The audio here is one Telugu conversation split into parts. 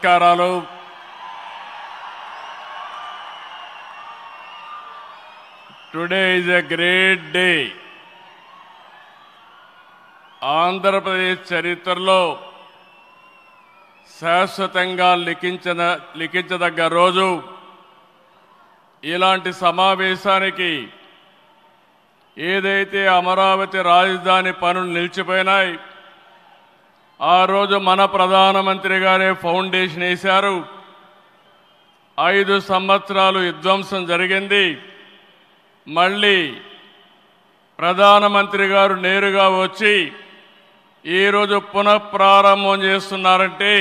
నమస్కారాలు. Today is a great day. Andhra Pradesh చరిత్రలో శాశ్వతంగా లిఖించదగ్గ రోజు. ఇలాంటి సమావేశానికి ఏదైతే అమరావతి రాజధాని పనులు నిలిచిపోయినాయి, ఆ రోజు మన ప్రధానమంత్రి గారే ఫౌండేషన్ వేశారు. 5 సంవత్సరాలు విధ్వంసం జరిగింది. మళ్ళీ ప్రధానమంత్రి గారు నేరుగా వచ్చి ఈరోజు పునఃప్రారంభం చేస్తున్నారంటే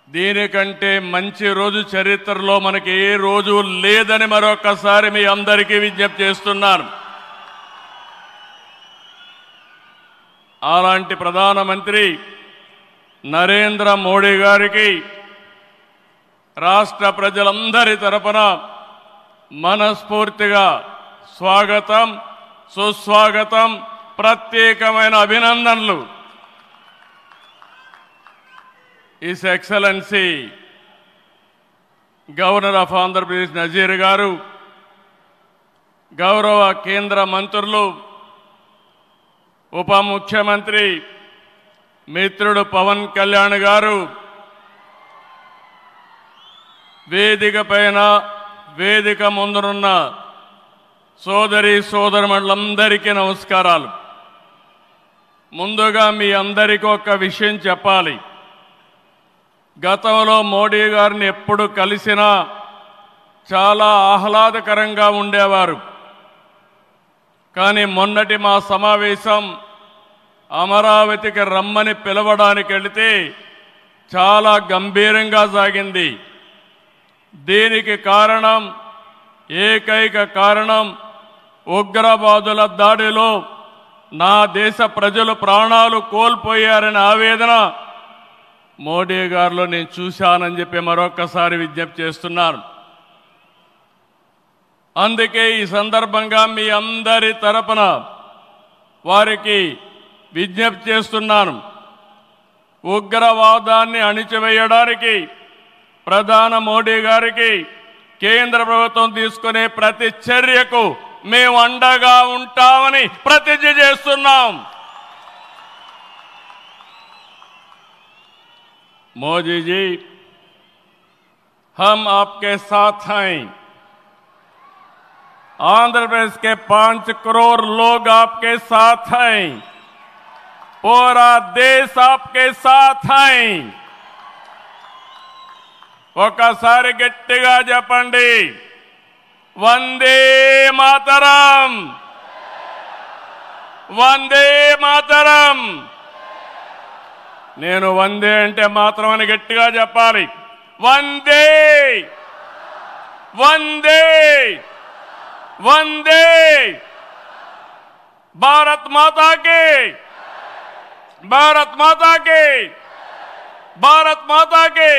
దీనికంటే మంచి రోజు చరిత్రలో మనకి ఏ రోజు లేదని మరొకసారి మీ అందరికీ విజ్ఞప్తి చేస్తున్నాను. అలాంటి ప్రధానమంత్రి నరేంద్ర మోడీ గారికి రాష్ట్ర ప్రజలందరి తరపున మనస్ఫూర్తిగా స్వాగతం, సుస్వాగతం, ప్రత్యేకమైన అభినందనలు. His excellency governor of Andhra Pradesh Nazeer గారు, గౌరవ కేంద్ర మంత్రులు, ఉప ముఖ్యమంత్రి మిత్రుడు పవన్ కళ్యాణ్ గారు, వేదిక పైన వేదిక ముందునున్న సోదరి సోదరులందరికీ నమస్కారాలు. ముందుగా మీ అందరికీ ఒక విషయం చెప్పాలి. గతంలో మోడీ గారిని ఎప్పుడు కలిసినా చాలా ఆహ్లాదకరంగా ఉండేవారు. కానీ మొన్నటి మా సమావేశం అమరావతికి రమ్మని పిలవడానికి వెళితే చాలా గంభీరంగా సాగింది. దీనికి కారణం, ఏకైక కారణం, ఉగ్రవాదుల దాడిలో నా దేశ ప్రజలు ప్రాణాలు కోల్పోయారనే ఆవేదన మోడీ గారిలో నేను చూశానని చెప్పి మరొకసారి విజ్ఞప్తి చేస్తున్నాను. అందుకే ఈ సందర్భంగా మీ అందరి తరపున వారికి విజ్ఞప్తి చేస్తున్నాను. ఉగ్రవాదాన్ని అణిచివేయడానికి ప్రధాని మోడీ గారికి కేంద్ర ప్రభుత్వం తీసుకునే ప్రతి చర్యకు మేము అండగా ఉంటామని ప్రతిజ్ఞ చేస్తున్నాం. మోదీ जी, हम आपके साथ हैं. आंध्र प्रदेश के 5 करोड़ लोग आपके साथ हैं. पूरा देश आपके साथ हैं. ఒకసారి గట్టిగా చెప్పండి, వందే మాతరం, వందే మాతరం. నేను వందే అంటే మాత్రం అని గట్టిగా చెప్పాలి. వందే, వందే, వందే. భారత్ మాతా కి, భారత్ మాతా కి, భారత్ మాతా కి.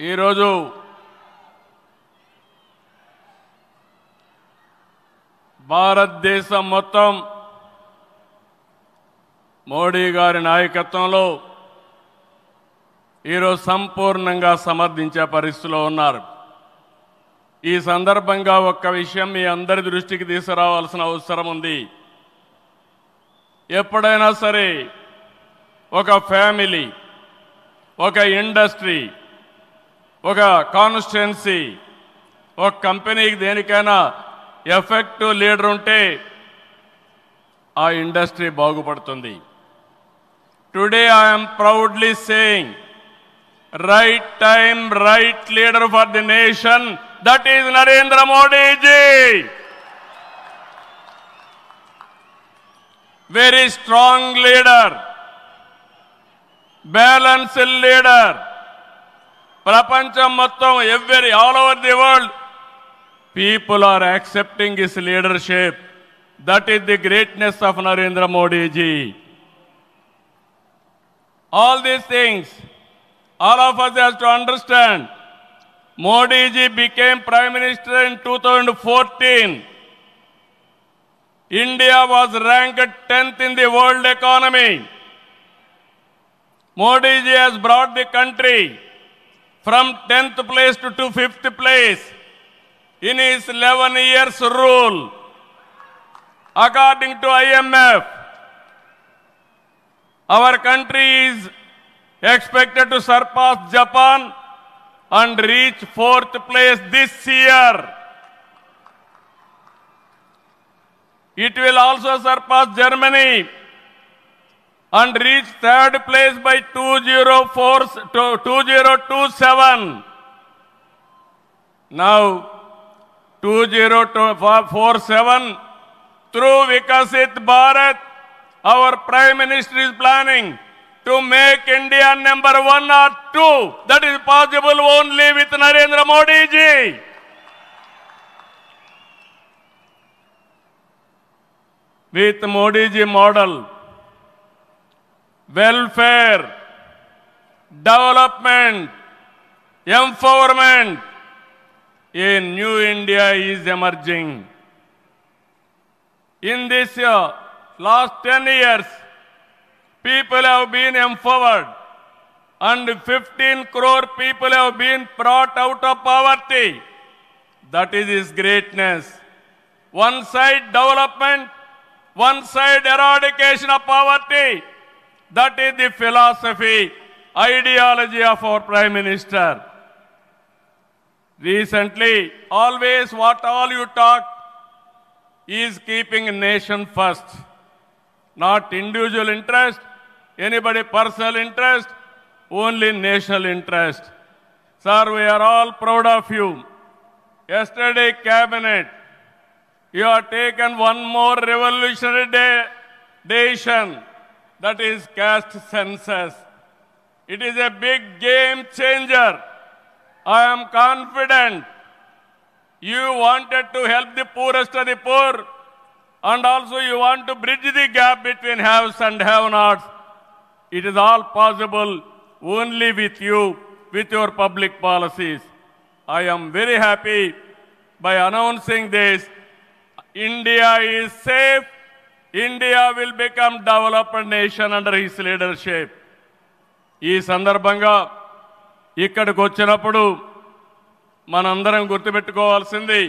ఈరోజు భారతదేశం మొత్తం మోడీ గారి నాయకత్వంలో ఈరోజు సంపూర్ణంగా సమర్థించే పరిస్థితిలో ఉన్నారు. ఈ సందర్భంగా ఒక్క విషయం మీ అందరి దృష్టికి తీసుకురావాల్సిన అవసరం ఉంది. ఎప్పుడైనా సరే ఒక ఫ్యామిలీ, ఒక ఇండస్ట్రీ, ఒక కాన్స్టిట్యుయెన్సీ, ఒక కంపెనీకి దేనికైనా ఎఫెక్టివ్ లీడర్ ఉంటే ఆ ఇండస్ట్రీ బాగుపడుతుంది. Today I'm proudly saying, right time, right leader for the nation, that is Narendra Modi ji. Very strong leader, balanced leader. ప్రపంచం మొత్తం all over the world people are accepting his leadership. That is the greatness of Narendra Modi ji. All these things, all of us have to understand. Modi ji became Prime Minister in 2014. India was ranked 10th in the world economy. Modi ji has brought the country from 10th place to 5th place in his 11 years rule. According to IMF, our country is expected to surpass Japan and reach 4th place this year. It will also surpass Germany and reach 3rd place by 2027. Now, 2047, through Vikasit Bharat, our Prime Minister is planning to make India number 1 or 2. That is possible only with Narendra Modi ji. With Modi ji model, welfare, development, empowerment, a new India is emerging. In this last 10 years, people have been empowered and 15 crore people have been brought out of poverty. That is his greatness. One side development, one side eradication of poverty. That is the philosophy, ideology of our Prime Minister. Recently, always what all you talk is keeping nation first, not individual interest, anybody personal interest, only national interest. Sir, we are all proud of you. Yesterday, Cabinet, you have taken one more revolutionary decision, that is caste census. It is a big game changer. I am confident you wanted to help the poorest of the poor, and also you want to bridge the gap between haves and have-nots. It is all possible only with you, with your public policies. I am very happy by announcing this. India is safe. India will become developed nation under his leadership. ఈ సందర్భంగా ఇక్కడికి వచ్చినప్పుడు మనందరం గుర్తుపెట్టుకోవాల్సింది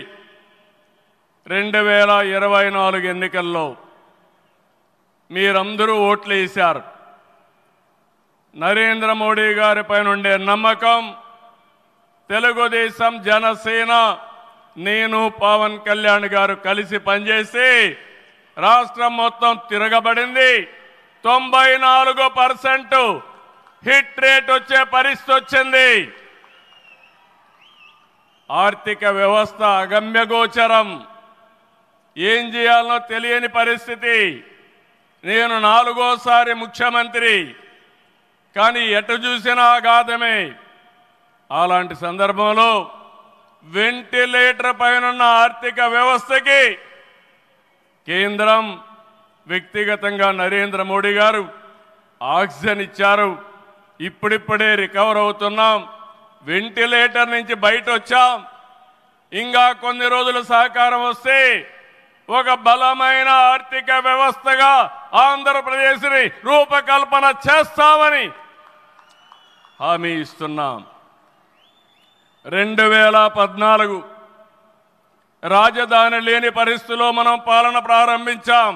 2024 ఎన్నికల్లో మీరందరూ ఓట్లు వేశారు. నరేంద్ర మోడీ గారిపై ఉండే నమ్మకం, తెలుగుదేశం, జనసేన, నేను, పవన్ కళ్యాణ్ గారు కలిసి పనిచేసి రాష్ట్రం మొత్తం తిరగబడింది. 94% హిట్ రేట్ వచ్చే పరిస్థితి వచ్చింది. ఆర్థిక వ్యవస్థ అగమ్యగోచరం, ఏం చేయాలనో తెలియని పరిస్థితి. నేను 4వ సారి ముఖ్యమంత్రి, కానీ ఎటు చూసినా ఆఘాతమే. అలాంటి సందర్భంలో వెంటిలేటర్ పైనున్న ఆర్థిక వ్యవస్థకి కేంద్రం, వ్యక్తిగతంగా నరేంద్ర మోడీ గారు ఆక్సిజన్ ఇచ్చారు. ఇప్పుడిప్పుడే రికవర్ అవుతున్నాం, వెంటిలేటర్ నుంచి బయట వచ్చాం. ఇంకా కొన్ని రోజులు సహకారం వస్తే ఒక బలమైన ఆర్థిక వ్యవస్థగా ఆంధ్రప్రదేశ్ని రూపకల్పన చేస్తామని హామీ ఇస్తున్నాం. 2014 రాజధాని లేని పరిస్థితిలో మనం పాలన ప్రారంభించాం.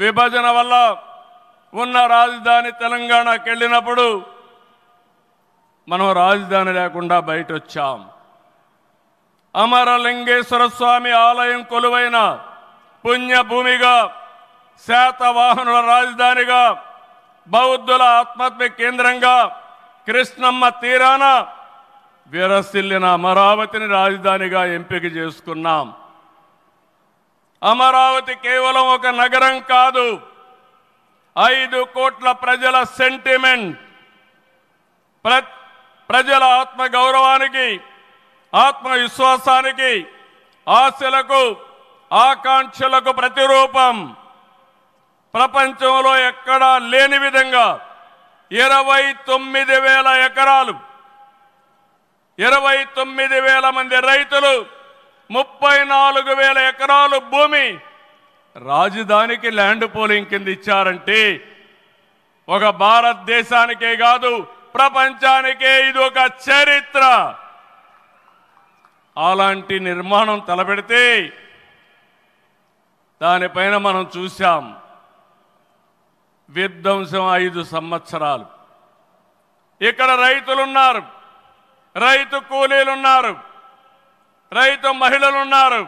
విభజన వల్ల ఉన్న రాజధాని తెలంగాణకి వెళ్ళినప్పుడు మనం రాజధాని లేకుండా బయట వచ్చాం. అమరలింగేశ్వర స్వామి ఆలయం కొలువైన పుణ్యభూమిగా, శాతవాహనుల రాజధానిగా, బౌద్ధుల ఆత్మహత్య కేంద్రంగా, కృష్ణమ్మ తీరాన విరసిల్లిన అమరావతిని రాజధానిగా ఎంపిక చేసుకున్నాం. అమరావతి కేవలం ఒక నగరం కాదు, 5 కోట్ల ప్రజల సెంటిమెంట్. ప్రజల ఆత్మగౌరవానికి, ఆత్మవిశ్వాసానికి, ఆశలకు, ఆకాంక్షలకు ప్రతిరూపం. ప్రపంచంలో ఎక్కడా లేని విధంగా 29,000 ఎకరాలు, 29,000 మంది రైతులు, 34,000 ఎకరాలు భూమి రాజధానికి ల్యాండ్ పోలింగ్ కింద ఇచ్చారంటే ఒక భారతదేశానికే కాదు ప్రపంచానికే ఇది ఒక చరిత్ర. అలాంటి నిర్మాణం తలపెడితే దానిపైన మనం చూశాం విధ్వంసం 5 సంవత్సరాలు. ఇక్కడ రైతులున్నారు, రైతు కూలీలున్నారు, రైతు మహిళలున్నారు,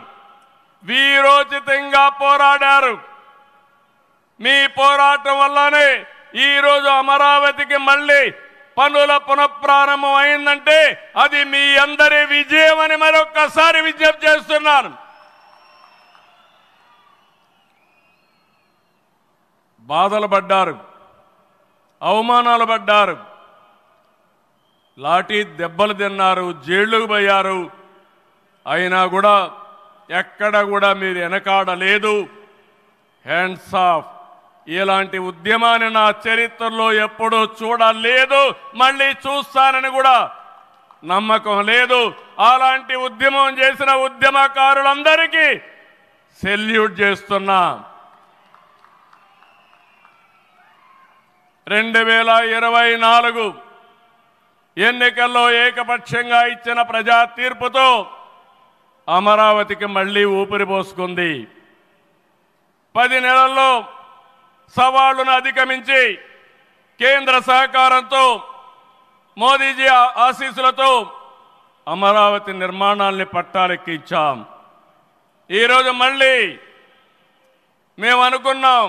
వీరోచితంగా పోరాడారు. మీ పోరాటం వల్లనే ఈరోజు అమరావతికి మళ్ళీ పనుల పునఃప్రారంభం అయిందంటే అది మీ అందరి విజయం అని మరొక్కసారి విజ్ఞప్తి చేస్తున్నాను. బాధలు పడ్డారు, అవమానాలు పడ్డారు, లాఠీ దెబ్బలు తిన్నారు, జైళ్లకు పోయారు. అయినా కూడా ఎక్కడ కూడా మీరు వెనకాడలేదు. Hands of. ఇలాంటి ఉద్యమాన్ని నా చరిత్రలో ఎప్పుడూ చూడలేదు, మళ్ళీ చూస్తానని కూడా నమ్మకం లేదు. అలాంటి ఉద్యమం చేసిన ఉద్యమకారులందరికీ సెల్యూట్ చేస్తున్నా. 2024 ఎన్నికల్లో ఏకపక్షంగా ఇచ్చిన ప్రజా తీర్పుతో అమరావతికి మళ్ళీ ఊపిరి పోసుకుంది. 10 నెలల్లో సవాళ్లను అధిగమించి కేంద్ర సహకారంతో మోదీజీ ఆశీస్సులతో అమరావతి నిర్మాణాల్ని పట్టాలెక్కించాం. ఈరోజు మళ్ళీ మేము అనుకున్నాం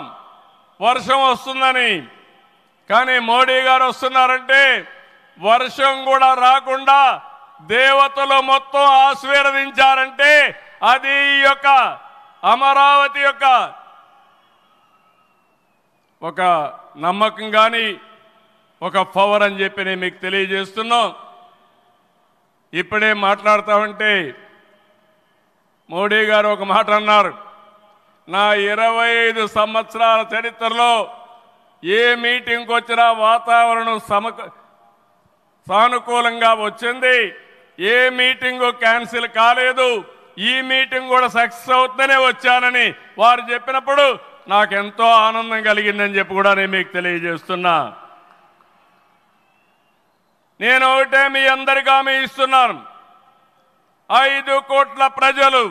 వర్షం వస్తుందని, కానీ మోడీ గారు వస్తున్నారంటే వర్షం కూడా రాకుండా దేవతలు మొత్తం ఆశీర్వదించారంటే అది ఈ యొక్క అమరావతి యొక్క ఒక నమ్మకం కానీ ఒక పవర్ అని చెప్పి నేను మీకు తెలియజేస్తున్నాం. ఇప్పుడే మాట్లాడుతామంటే మోడీ గారు ఒక మాట అన్నారు, నా 25 సంవత్సరాల చరిత్రలో ఏ మీటింగ్కి వచ్చినా వాతావరణం సానుకూలంగా వచ్చింది, ఏ మీటింగు క్యాన్సిల్ కాలేదు, ఈ మీటింగ్ కూడా సక్సెస్ అవుతుందనే వచ్చానని వారు చెప్పినప్పుడు నాకెంతో ఆనందం కలిగిందని చెప్పి కూడా నేను మీకు తెలియజేస్తున్నా. నేను ఒకటే మీ అందరికీ హామీ ఇస్తున్నాను, 5 కోట్ల ప్రజలు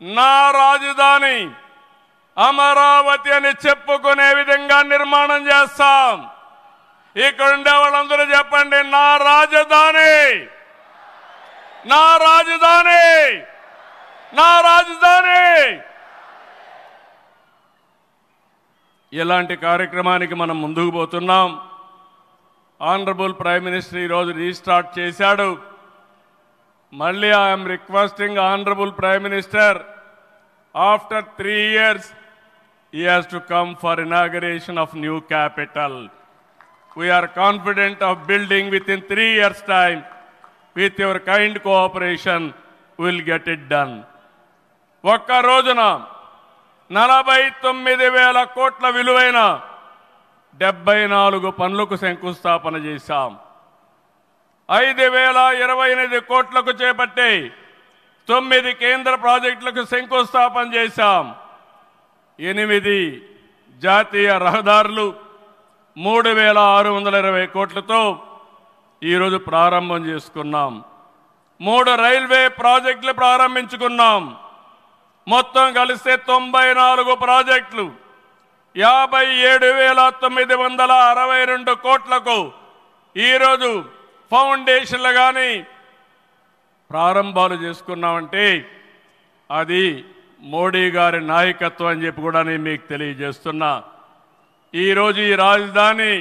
నా రాజధాని అమరావతి అని చెప్పుకునే విధంగా నిర్మాణం చేస్తాం. ఇక్కడ ఉండే వాళ్ళందరూ చెప్పండి, నా రాజధాని, నా రాజధాని, నా రాజధాని. ఇలాంటి కార్యక్రమానికి మనం ముందుకు పోతున్నాం. ఆనరబుల్ ప్రైమ్ మినిస్టర్ ఈరోజు రీస్టార్ట్ చేశాడు. మళ్ళీ I'm requesting honourable prime minister, after 3 years he has to come for inauguration of new capital. We are confident of building within 3 years time. With your kind cooperation we will get it done. ఒక్క రోజున 49,000 కోట్ల విలువైన 74 పనులకు శంకుస్థాపన చేశాం. 5,028 కోట్లకు చేపట్టి 9 కేంద్ర ప్రాజెక్టులకు శంకుస్థాపన చేశాం. 8 జాతీయ రహదారులు 3,620 కోట్లతో ఈరోజు ప్రారంభం చేసుకున్నాం. 3 రైల్వే ప్రాజెక్టులు ప్రారంభించుకున్నాం. మొత్తం కలిస్తే 94 ప్రాజెక్టులు 57,962 కోట్లకు ఈరోజు ఫౌండేషన్లు కానీ ప్రారంభాలు చేసుకున్నామంటే అది మోడీ గారి నాయకత్వం అని చెప్పి కూడా నేను మీకు తెలియజేస్తున్నా. ఈరోజు ఈ రాజధాని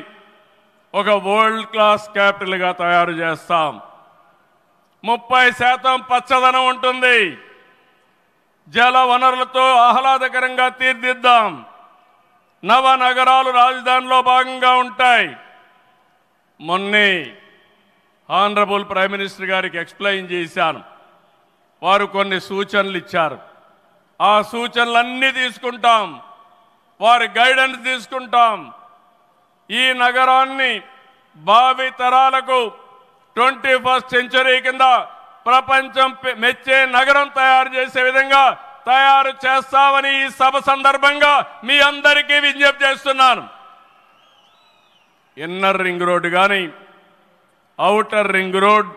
ఒక వరల్డ్ క్లాస్ క్యాపిటల్గా తయారు చేస్తాం. 30% పచ్చదనం ఉంటుంది. జల వనరులతో ఆహ్లాదకరంగా తీర్చిదిద్దాం. నవ నగరాలు రాజధానిలో భాగంగా ఉంటాయి. మొన్నే ఆనరబుల్ ప్రైమ్ మినిస్టర్ గారికి ఎక్స్ప్లెయిన్ చేశాను. వారు కొన్ని సూచనలు ఇచ్చారు. ఆ సూచనలన్నీ తీసుకుంటాం, వారి గైడెన్స్ తీసుకుంటాం. ఈ నగరాన్ని భావి తరాలకు 21st సెంచరీ కింద ప్రపంచం మెచ్చే నగరం తయారు చేసే విధంగా తయారు చేస్తామని ఈ సభ సందర్భంగా మీ అందరికీ విజ్ఞప్తి చేస్తున్నాను. ఇన్నర్ రింగ్ రోడ్ కానీ outer ring road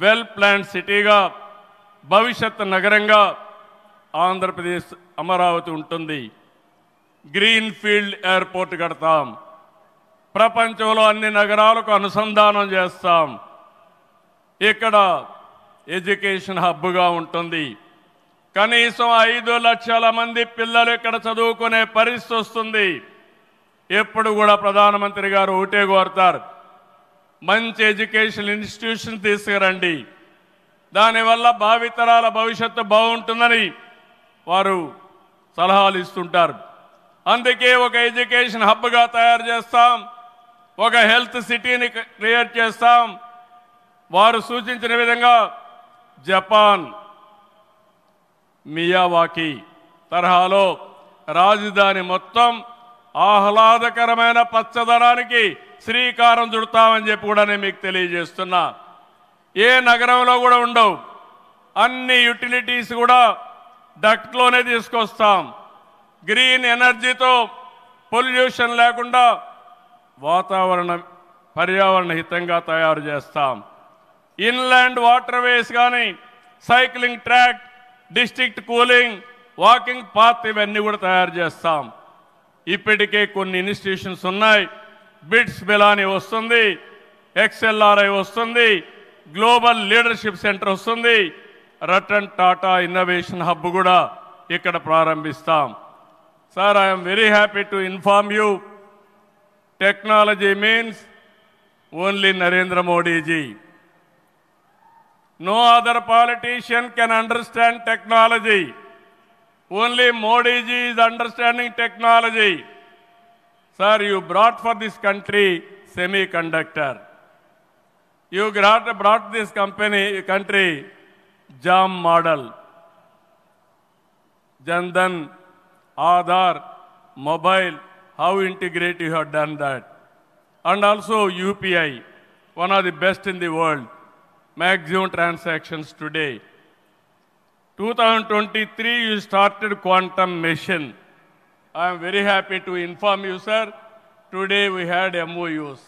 well plan సిటీగా భవిష్యత్ నగరంగా ఆంధ్రప్రదేశ్ అమరావతి ఉంటుంది. గ్రీన్ ఫీల్డ్ ఎయిర్పోర్ట్ కడతాం. ప్రపంచంలో అన్ని నగరాలకు అనుసంధానం చేస్తాం. ఇక్కడ ఎడ్యుకేషన్ హబ్గా ఉంటుంది. కనీసం 5 లక్షల మంది పిల్లలు ఇక్కడ చదువుకునే పరిస్థితి వస్తుంది. ఎప్పుడు కూడా ప్రధానమంత్రి గారు ఒకటే కోరుతారు, మంచి ఎడ్యుకేషన్ ఇన్స్టిట్యూషన్ తీసుకురండి, దానివల్ల భావితరాల భవిష్యత్తు బాగుంటుందని వారు సలహాలు ఇస్తుంటారు. అందుకే ఒక ఎడ్యుకేషన్ హబ్గా తయారు చేస్తాం, ఒక హెల్త్ సిటీని క్రియేట్ చేస్తాం. వారు సూచించిన విధంగా జపాన్ మియావాకి తరహాలో రాజధాని మొత్తం ఆహ్లాదకరమైన పచ్చదనానికి శ్రీకారం చుడతామని చెప్పి కూడా నేను మీకు తెలియజేస్తున్నా. ఏ నగరంలో కూడా ఉండవు, అన్ని యుటిలిటీస్ కూడా డక్ట్లోనే తీసుకొస్తాం. గ్రీన్ ఎనర్జీతో పొల్యూషన్ లేకుండా పర్యావరణ హితంగా తయారు చేస్తాం. ఇన్లాండ్ వాటర్ వేస్ కానీ cycling track, district cooling, walking path ఇవన్నీ కూడా తయారు చేస్తాం. ఇప్పటికే కొన్ని ఇన్స్టిట్యూషన్స్ ఉన్నాయి. బిట్స్ బిలాని వస్తుంది, XLRI వస్తుంది, గ్లోబల్ లీడర్షిప్ సెంటర్ వస్తుంది, రతన్ టాటా ఇన్నోవేషన్ హబ్ కూడా ఇక్కడ ప్రారంభిస్తాం. Sir, I'm very happy to inform you, technology means only Narendra Modiji. No other politician can understand technology. Only Modi ji is understanding technology. Sir, you brought for this country semiconductor. You brought this country JAM model. Jandan, Aadhaar, mobile, how integrate you have done that. And also UPI, one of the best in the world. Maximum transactions today. 2023 you started quantum mission. I am very happy to inform you, sir. Today we had MOUs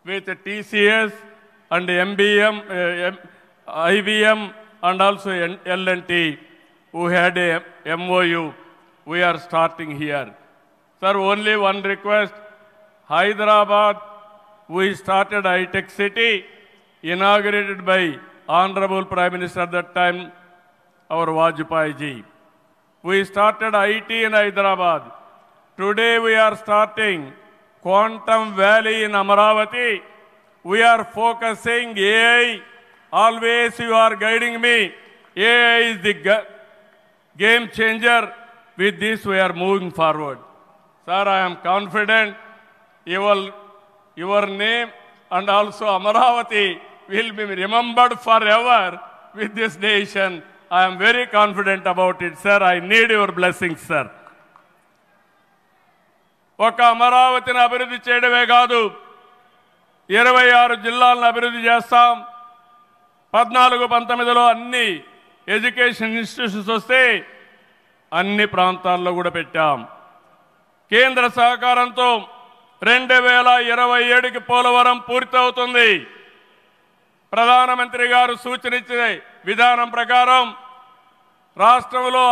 with TCS and MBM, IBM and also L&T who had a MOU. We are starting here. Sir, only one request. Hyderabad, we started high-tech city, inaugurated by Honorable Prime Minister at that time, our Vajpayee ji. We started IT in Hyderabad. Today we are starting Quantum Valley in Amaravati. We are focusing AI. Always you are guiding me. AI is the game changer. With this we are moving forward. Sir, I am confident your name and also Amaravati will be remembered forever with this nation. I am very confident about it, sir. I need your blessings, sir. ఒక అమరావతిని అభివృద్ధి చేయడమే కాదు, 26 జిల్లాలను అభివృద్ధి చేస్తాం. 14-19లో అన్ని ఎడ్యుకేషన్ ఇన్స్టిట్యూషన్స్ వస్తే అన్ని ప్రాంతాల్లో కూడా పెట్టాం. కేంద్ర సహకారంతో 2027కి పోలవరం పూర్తవుతుంది. ప్రధానమంత్రి గారు సూచనిచ్చే విధానం ప్రకారం రాష్ట్రంలో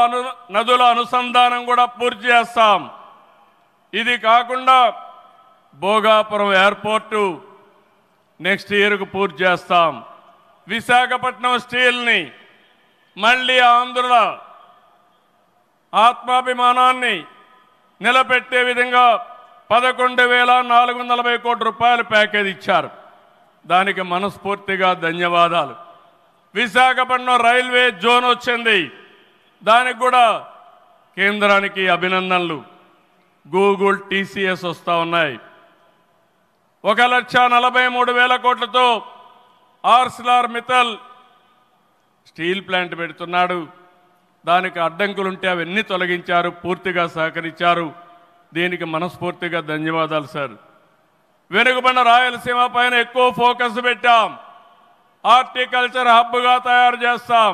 నదుల అనుసంధానం కూడా పూర్తి చేస్తాం. ఇది కాకుండా భోగాపురం ఎయిర్పోర్టు నెక్స్ట్ ఇయర్కు పూర్తి చేస్తాం. విశాఖపట్నం స్టీల్ని మళ్ళీ ఆంధ్రుల ఆత్మాభిమానాన్ని నిలబెట్టే విధంగా 11,440 కోట్ల రూపాయల ప్యాకేజ్ ఇచ్చారు. దానికి మనస్ఫూర్తిగా ధన్యవాదాలు. విశాఖపట్నం రైల్వే జోన్ వచ్చింది, దానికి కూడా కేంద్రానికి అభినందనలు. గూగుల్, TCS వస్తూ ఉన్నాయి. 1,43,000 కోట్లతో ఆర్సిలార్ మిత్తల్ స్టీల్ ప్లాంట్ పెడుతున్నాడు. దానికి అడ్డంకులుంటే అవన్నీ తొలగించారు, పూర్తిగా సహకరించారు. దీనికి మనస్ఫూర్తిగా ధన్యవాదాలు సార్. వెనుకబడిన రాయలసీమ పైన ఎక్కువ ఫోకస్ పెట్టాం. హార్టికల్చర్ హబ్గా తయారు చేస్తాం.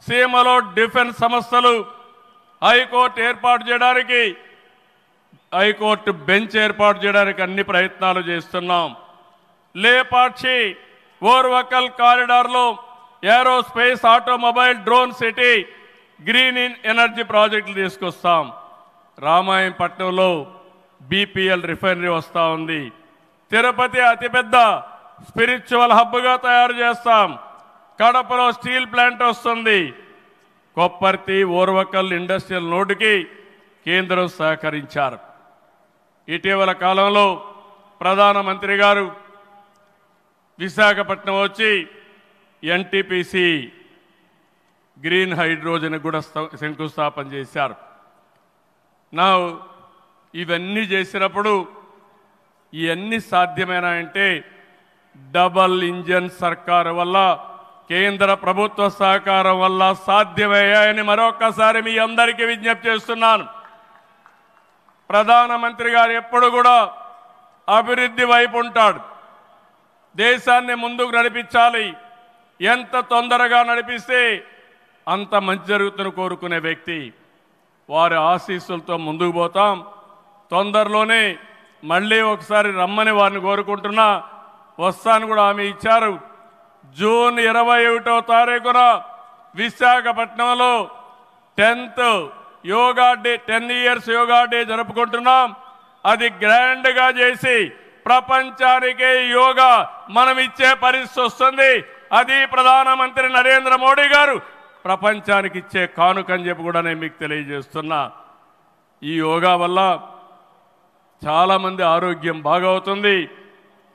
సీమలో డిఫెన్స్ సంస్థలు, హైకోర్టు ఏర్పాటు చేయడానికి హైకోర్టు బెంచ్ ఏర్పాటు చేయడానికి అన్ని ప్రయత్నాలు చేస్తున్నాం. లేపాక్షి ఓర్వకల్ కారిడార్లో aerospace, automobile, drone city, green energy ప్రాజెక్టులు తీసుకొస్తాం. రామాయంపట్నంలో బీపీఎల్ రిఫైనరీ వస్తూ ఉంది. తిరుపతి అతిపెద్ద స్పిరిచువల్ హబ్గా తయారు చేస్తాం. కడపలో స్టీల్ ప్లాంట్ వస్తుంది. కొప్పర్తి, ఓర్వకల్ ఇండస్ట్రియల్ నోటుకి కేంద్రం సహకరించారు. ఇటీవల కాలంలో ప్రధానమంత్రి గారు విశాఖపట్నం వచ్చి ఎన్టీపీసీ గ్రీన్ హైడ్రోజన్ కూడా శంకుస్థాపన చేశారు. నా ఇవన్నీ చేసినప్పుడు ఇవన్నీ సాధ్యమేనా అంటే డబల్ ఇంజన్ సర్కారు వల్ల, కేంద్ర ప్రభుత్వ సహకారం వల్ల సాధ్యమయ్యాయని మరొకసారి మీ అందరికీ విజ్ఞప్తి చేస్తున్నాను. ప్రధానమంత్రి గారు ఎప్పుడు కూడా అభివృద్ధి వైపు ఉంటాడు. దేశాన్ని ముందుకు నడిపించాలి. ఎంత తొందరగా నడిపిస్తే అంత మంచి జరుగుతున్న కోరుకునే వ్యక్తి. వారి ఆశీస్సులతో ముందుకు పోతాం. తొందరలోనే మళ్ళీ ఒకసారి రమ్మని వారిని కోరుకుంటున్నా. వస్తాను కూడా హామీ ఇచ్చారు. జూన్ 21వ తారీఖున విశాఖపట్నంలో 10th yoga day, 10 years yoga day జరుపుకుంటున్నాం. అది గ్రాండ్గా చేసి ప్రపంచానికి యోగా మనం ఇచ్చే పరిస్థితి వస్తుంది. అది ప్రధానమంత్రి నరేంద్ర మోడీ గారు ప్రపంచానికి ఇచ్చే కానుకని చెప్పి కూడా నేను మీకు తెలియజేస్తున్నా. ఈ యోగా వల్ల చాలామంది ఆరోగ్యం బాగవుతుంది,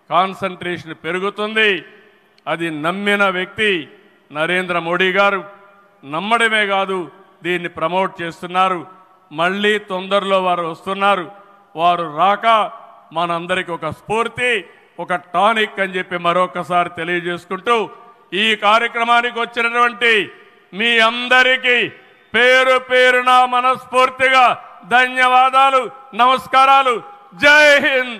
కాన్సంట్రేషన్ పెరుగుతుంది. అది నమ్మిన వ్యక్తి నరేంద్ర మోడీ గారు. నమ్మడమే కాదు, దీన్ని ప్రమోట్ చేస్తున్నారు. మళ్ళీ తొందరలో వారు వస్తున్నారు. వారు రాక మనందరికీ ఒక స్ఫూర్తి, ఒక టానిక్ అని చెప్పి మరొకసారి తెలియజేసుకుంటూ ఈ కార్యక్రమానికి వచ్చినటువంటి మీ అందరికీ పేరు పేరున మనస్ఫూర్తిగా ధన్యవాదాలు, నమస్కారాలు. జై హింద్.